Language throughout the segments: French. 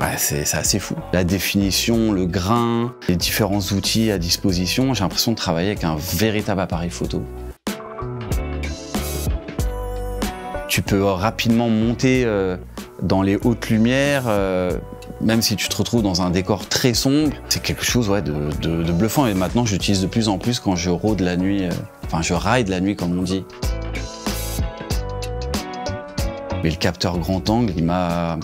Ouais, c'est assez fou. La définition, le grain, les différents outils à disposition, j'ai l'impression de travailler avec un véritable appareil photo. Tu peux rapidement monter dans les hautes lumières, même si tu te retrouves dans un décor très sombre. C'est quelque chose ouais, de bluffant et maintenant j'utilise de plus en plus quand je rôde la nuit, enfin je ride la nuit comme on dit. Mais le capteur grand angle, il m'a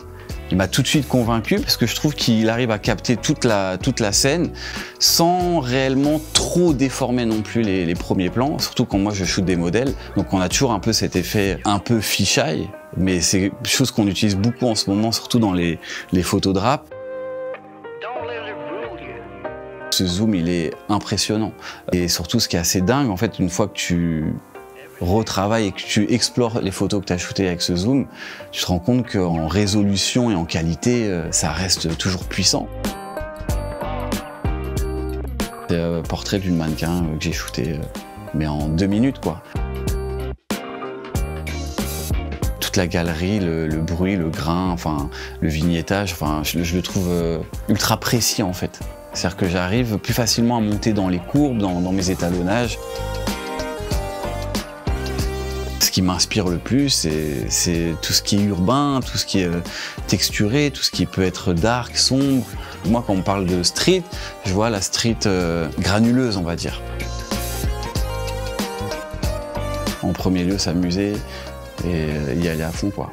tout de suite convaincu parce que je trouve qu'il arrive à capter toute la scène sans réellement trop déformer non plus les premiers plans, surtout quand moi je shoot des modèles. Donc on a toujours un peu cet effet un peu fisheye, mais c'est une chose qu'on utilise beaucoup en ce moment, surtout dans les photos de rap. Ce zoom, il est impressionnant. Et surtout, ce qui est assez dingue, en fait, une fois que tu retravailles et que tu explores les photos que tu as shootées avec ce zoom, tu te rends compte qu'en résolution et en qualité, ça reste toujours puissant. C'est un portrait d'une mannequin que j'ai shooté, mais en 2 minutes, quoi. Toute la galerie, le bruit, le grain, enfin, le vignettage, enfin, je le trouve ultra précis, en fait. C'est-à-dire que j'arrive plus facilement à monter dans les courbes, dans mes étalonnages. Ce qui m'inspire le plus, c'est tout ce qui est urbain, tout ce qui est texturé, tout ce qui peut être dark, sombre. Moi, quand on me parle de street, je vois la street granuleuse, on va dire. En premier lieu, s'amuser et y aller à fond, quoi.